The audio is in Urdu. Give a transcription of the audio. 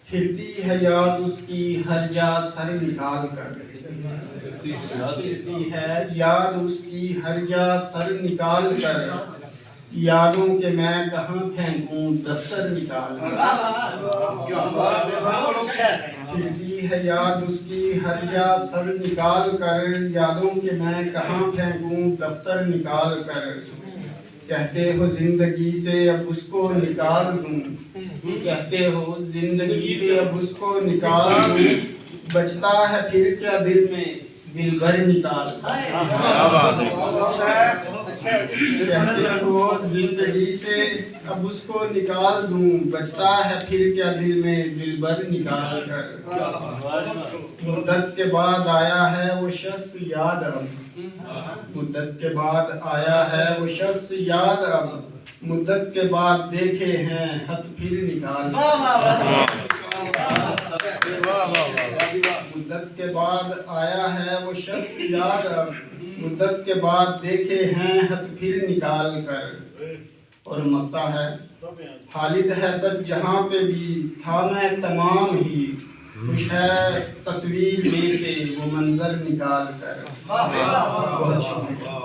پھرتی ہے یاد اس کی ہر جا سر نکال کر، پھرتی ہے یاد اس کی ہر جا سر نکال کر، یادوں کے میں کہاں پھینکوں دفتر نکال کر، پھرتی ہے یاد اس کی ہر جا سر نکال کر، یادوں کے میں کہاں پھینکوں دفتر نکال کر، کہتے ہو زندگی سے اب اس کو نکال دوں، کہتے ہو زندگی سے اب اس کو نکال دوں، بچتا ہے پھر کیا دل میں دل بھر نکال دوں، کہتے ہو زندگی سے اب اس کو نکال دوں، بچتا ہے پھر کیا دل میں دل بھر نکال کر، مدت کے بعد آیا ہے وہ شخص یاد اب، مدت کے بعد آیا ہے وہ شخص یاد اب، مدت کے بعد دیکھے ہیں ہاتھ پھر نکال کر، مدت کے بعد آیا ہے وہ شخص یاد اب، مدت کے بعد دیکھے ہیں ہاتھ پھر نکال کر، اور مکتا ہے خالد ہے سب جہاں پہ بھی تھا میں تمام ہی، خوش ہے تصویر میں سے وہ منظر نکال کر، بہت شکریہ۔